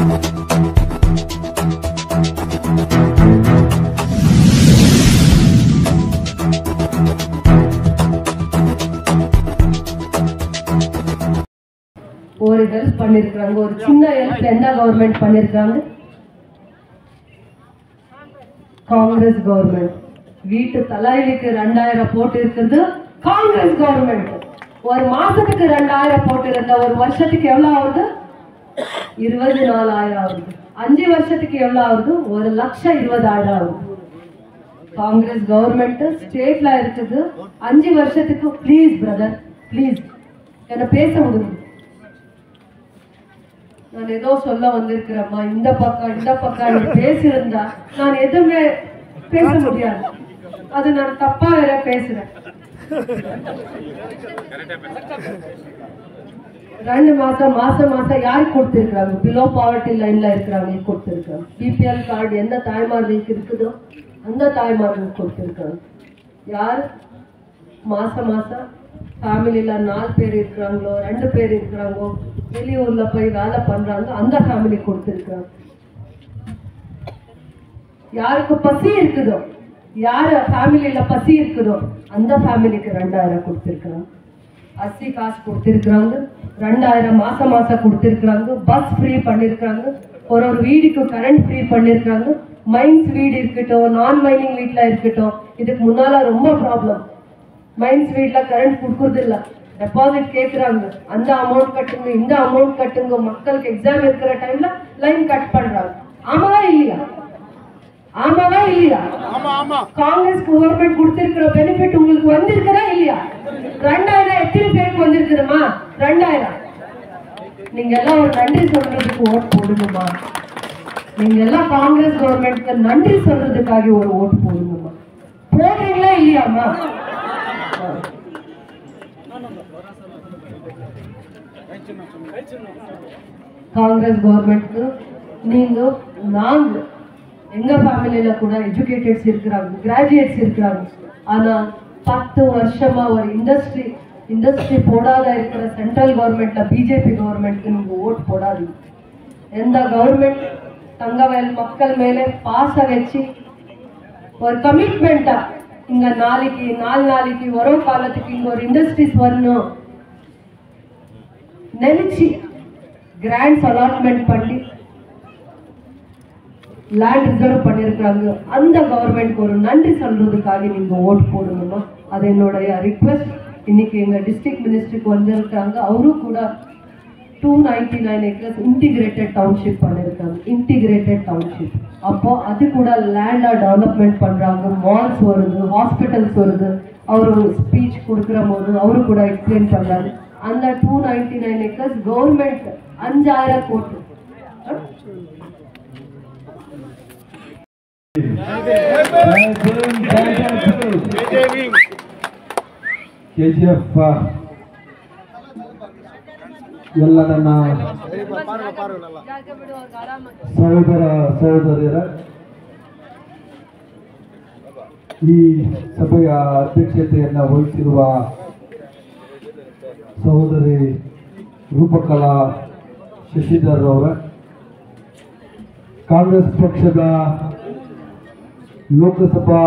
ஒரு ஹெல்ப் பண்ணிருக்காங்க, ஒரு சின்ன ஹெல்ப் எந்த கவர்மெண்ட் பண்ணிருக்காங்க? காங்கிரஸ் கவர்மெண்ட். வீட்டு தலைவிக்கு 2000 போட்டு இருக்குது காங்கிரஸ் கவர்மெண்ட். ஒரு மாசத்துக்கு 2000 போட்டு இருந்த ஒரு வருஷத்துக்கு எவ்வளவு ஆகுது? 24,000 ஆகுது. 5 வருஷத்துக்கு எவ்வளவு ஆகுது? 1,20,000 ஆகுது. காங்கிரஸ் கவர்மெண்ட் ஸ்டேட்ல இருக்குது. 5 வருஷத்துக்கு ப்ளீஸ் பிரதர், ப்ளீஸ் என்ன பேச விடுங்க. நான் ஏதோ சொல்ல வந்திருக்கிறேம்மா, இந்த பக்கம் பேசியிருந்தா நான் எதுவுமே பேச முடியாது. அது நான் தப்பா வேற பேசுறேன். 2 மாசம் யாருக்கு கொடுத்திருக்காங்க? பிலோ பாவர்ட்டி லைன்ல இருக்கிறவங்க கொடுத்திருக்காங்க. பிபிஎல் கார்டு எந்த தாய்மார்களுக்கு இருக்குதோ அந்த தாய்மார்களுக்கு கொடுத்திருக்காங்க. யார் மாசம் ஃபேமிலியில 4 பேர் இருக்கிறாங்களோ, 2 பேர் இருக்கிறாங்களோ, வெளியூர்ல போய் வேலை பண்றாங்க, அந்த ஃபேமிலி கொடுத்திருக்காங்க. யாருக்கு பசி இருக்குதோ, யார் ஃபேமிலியில பசி இருக்குதோ அந்த ஃபேமிலிக்கு 2000 கொடுத்திருக்காங்க. அரிசி காசு கொடுத்திருக்காங்க. 2000 மாசம் கொடுத்திருக்காங்க. பஸ் ஃப்ரீ பண்ணிருக்காங்க. ஒரு வீடுக்கு கரண்ட் ஃப்ரீ பண்ணிருக்காங்க. மைன்ஸ் வீடு இருக்கட்டும், நான் மைனிங் வீட்ல இருக்கட்டும், இதுக்கு முன்னால ரொம்ப ப்ராப்ளம். மைன்ஸ் வீட்ல கரண்ட் கொடுக்கறது இல்ல, டெபாசிட் கேட்குறாங்க. அந்த அமௌண்ட் கட்டுங்க, இந்த அமௌண்ட் கட்டுங்க. மக்களுக்கு எக்ஸாம் இருக்கிற டைம்ல லைன் கட் பண்றாங்க. ஆமாவா இல்லையா? ஆமாவா இல்லையா? காங்கிரஸ் கவர்மெண்ட் கொடுத்திருக்கிற பெனிஃபிட் உங்களுக்கு வந்திருக்கிறா இல்லையா? 2000 எத்தனை பேருக்கு வந்திருக்குதுமா? 2000. நீங்க எல்லாம் ஒரு நன்றி சொல்றதுக்கு ஓட் போடுங்கம்மா. நீங்க எல்லாம் காங்கிரஸ் கவர்மெண்ட்க்கு நன்றி சொல்றதுக்காக ஒரு ஓட் போடுங்கம்மா. போடுறீங்களா இல்லையாம்மா? காங்கிரஸ் கவர்மெண்ட்க்கு நீங்க நாங்க எங்க ஃபேமிலியில கூட எஜுகேட்டட்ஸ் இருக்கிறாங்க, கிராஜுவேட்ஸ் இருக்கிறாங்க. ஆனா 10 வருஷமா ஒரு இண்டஸ்ட்ரி போடாத இருக்கிற சென்ட்ரல் கவர்மெண்ட்ல பிஜேபி கவர்மெண்ட்க்கு நீங்க ஓட் போடாதீங்க. எந்த கவர்மெண்ட் தங்கவேல் மக்கள் மேலே பாச வச்சு ஒரு கமிட்மெண்டா இங்க நாளைக்கு வரும் காலத்துக்கு இங்க ஒரு இண்டஸ்ட்ரீஸ் வரணும் நினைச்சு கிராண்ட்ஸ் அலாட்மெண்ட் பண்ணி லேண்ட் ரிசர்வ் பண்ணிருக்காங்க. அந்த கவர்மெண்ட்க்கு ஒரு நன்றி சொல்றதுக்காக நீங்க ஓட் போடணுமா? அது என்னுடைய ரிக்வெஸ்ட். இன்னைக்கு எங்க டிஸ்ட்ரிக்ட் மினிஸ்டருக்கு வந்திருக்காங்க. அவரும் கூட 299 ஏக்கர்ஸ் இன்டிகிரேட்டட் டவுன்ஷிப் பண்ணிருக்காங்க. இன்டிகிரேட்டட் டவுன்ஷிப் அப்போ அது கூட லேண்டா டெவலப்மெண்ட் பண்றாங்க. மால்ஸ் வருது, ஹாஸ்பிட்டல்ஸ் வருது. அவரு ஸ்பீச் கொடுக்கிற போது அவரு கூட எக்ஸ்பிளைன் பண்றாங்க. அந்த 299 ஏக்கர்ஸ் கவர்மெண்ட் 5000 கோடி KGF ಎಲ್ಲ ನನ್ನ ಸಹೋದರಿಯರ ಈ ಸಭೆಯ ಅಧ್ಯಕ್ಷತೆಯನ್ನು ವಹಿಸಿರುವ ಸಹೋದರಿ ರೂಪಕಲಾ ಶಶಿಧರ್ ಅವರ, ಕಾಂಗ್ರೆಸ್ ಪಕ್ಷದ ಲೋಕಸಭಾ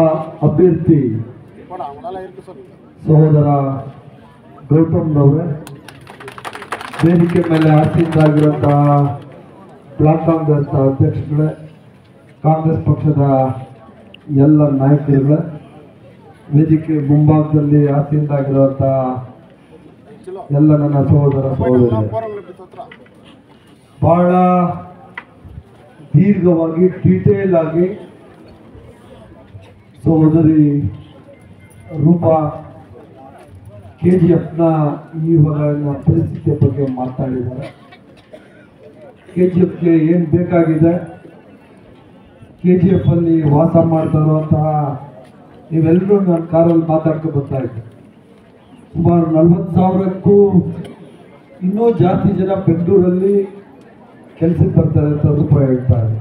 ಅಭ್ಯರ್ಥಿ ಸಹೋದರ ಗೌತಮ್ ಅವರೇ, ವೇದಿಕೆ ಮೇಲೆ ಆಸೀನರಾಗಿರುವಂತಹ ಬ್ಲಾಕ್ ಕಾಂಗ್ರೆಸ್ ಅಧ್ಯಕ್ಷಗಳೇ, ಕಾಂಗ್ರೆಸ್ ಪಕ್ಷದ ಎಲ್ಲ ನಾಯಕರುಗಳೇ, ವೇದಿಕೆ ಮುಂಭಾಗದಲ್ಲಿ ಆಸೀನರಾಗಿರುವಂತಹ ಎಲ್ಲ ನನ್ನ ಸಹೋದರ ಸಹೋದರಿಯರೇ, ಬಹಳ ದೀರ್ಘವಾಗಿ ಡೀಟೇಲ್ ಆಗಿ ಸಹೋದರಿ ರೂಪಾ KGFನ ಇವಾಗಿನ ಪರಿಸ್ಥಿತಿಯ ಬಗ್ಗೆ ಮಾತಾಡಿದ್ದಾರೆ. KGFಗೆ ಏನು ಬೇಕಾಗಿದೆ, KGF ಅಲ್ಲಿ ವಾಸ ಮಾಡ್ತಾ ಇರುವಂತಹ ನೀವೆಲ್ಲರೂ ನನ್ನ ಕಾರಲ್ಲಿ ಮಾತಾಡ್ಕೊಂಡು ಬರ್ತಾ ಇದ್ದೆ. ಸುಮಾರು 40,000ಕ್ಕೂ ಇನ್ನೂ ಜಾಸ್ತಿ ಜನ ಬೆಂಗಳೂರಲ್ಲಿ ಕೆಲಸಕ್ಕೆ ಬರ್ತಾರೆ ಅಂತ ಅಭಿಪ್ರಾಯ ಹೇಳ್ತಾರೆ.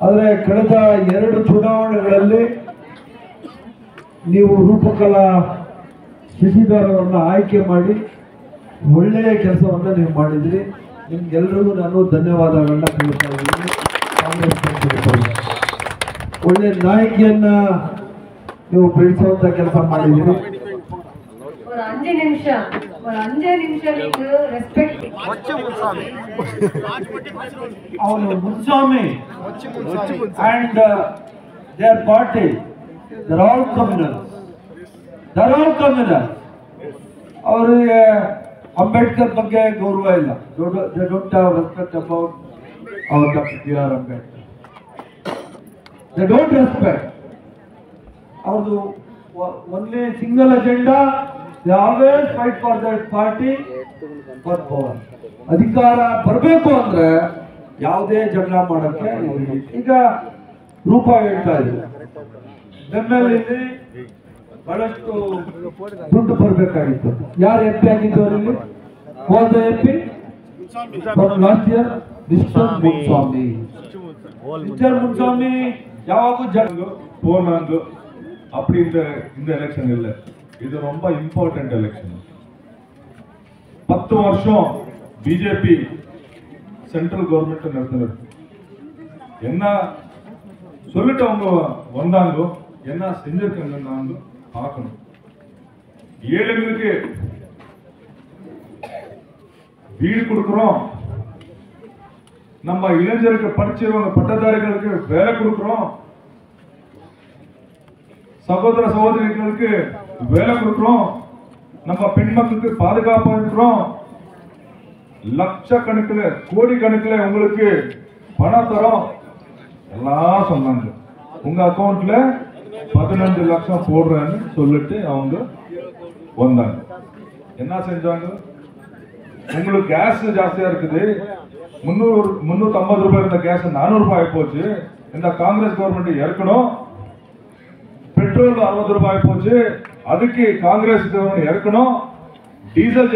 ಆದರೆ ಕಳೆದ 2 ಚುನಾವಣೆಗಳಲ್ಲಿ ನೀವು ರೂಪಕಲಾ ಶಶಿಧರ್ ಅವರನ್ನ ಆಯ್ಕೆ ಮಾಡಿ ಒಳ್ಳೆಯ ಕೆಲಸವನ್ನು ನೀವು ಮಾಡಿದ್ರಿ. ನಿಮ್ಗೆಲ್ರಿಗೂ ನಾನು ಧನ್ಯವಾದಗಳನ್ನ ತಿಳಿಸ್ತಾ ಇದ್ದೀನಿ. ಕಾಂಗ್ರೆಸ್ ಪಕ್ಷಕ್ಕೆ ಒಳ್ಳೆ ನಾಯಕಿಯನ್ನ ನೀವು ಬೆಳೆಸುವಂತ ಕೆಲಸ ಮಾಡಿದ್ದೀರಿ. ஒரு 5 நிமிஷம் நீங்க ரெஸ்பெக்ட் ಅವನು Muniswamy and their party, they're all communals. ಅವರಿಗೆ ಅಂಬೇಡ್ಕರ್ ಬಗ್ಗೆ ಗೌರವ ಇಲ್ಲ. They don't have respect about our Dr. B.R. Ambedkar. They don't respect. ಅವ್ರದ್ದು only single agenda. They always fight for that party for power. ಅಧಿಕಾರ ಬರಬೇಕು ಅಂದ್ರೆ ಯಾವುದೇ ಜಗಳ ಮಾಡಕ್ಕೆ ಈಗ ರೂಪ ಹೇಳ್ತಾ ಇದ್ರು. ಬೆಂಬಲಲ್ಲಿ ಬಹಳಷ್ಟು ದುಡ್ಡು ಬರಬೇಕಾಗಿತ್ತು. ಯಾರು ಎಂ ಪಿ ಆಗಿದ್ದು ಅವರಲ್ಲಿ? ಹೋದ M P last year mister Muniswamy ಯಾವಾಗೂ போனாங்க. அப்படி இந்த எலெக்ஷன் இல்லை. இது ரொம்ப இம்பார்ட்டன்ட் எலெக்ஷன். 10 வருஷம் பிஜேபி சென்ட்ரல் கவர்மெண்ட் நடத்துறது. என்ன சொல்லிட்டு அவங்க வந்தாங்க, என்ன செஞ்சிருக்காங்க நாங்க பார்க்கணும். ஏழைங்களுக்கு வீடு கொடுக்குறோம், நம்ம இளைஞருக்கு படிச்சிருவங்க பட்டதாரிகளுக்கு வேலை கொடுக்குறோம், சகோதர சகோதரிகளுக்கு வேலை கொடுக்குறோம், நம்ம பெண் மக்களுக்கு பாதுகாப்பா இருக்கிறோம், லட்சக்கணக்கில் கோடிக்கணக்கில் உங்களுக்கு பணம் தரோம் எல்லாம் சொன்னாங்க. உங்க அக்கௌண்ட்ல 15 லட்சம் போடுறேன்னு சொல்லிட்டு அவங்க வந்தாங்க. என்ன செஞ்சாங்க? உங்களுக்கு கேஸ் ஜாஸ்தியா இருக்குது, 350 ரூபாய் இருந்த கேஸ் 400 ரூபாய் போச்சு. இந்த காங்கிரஸ் கவர்மெண்ட் இறக்கணும். பெட்ரோல் 60 ரூபாய் போச்சு, அதுக்கு காங்கிரஸ் கவர்மெண்ட் இறக்கணும். டீசல்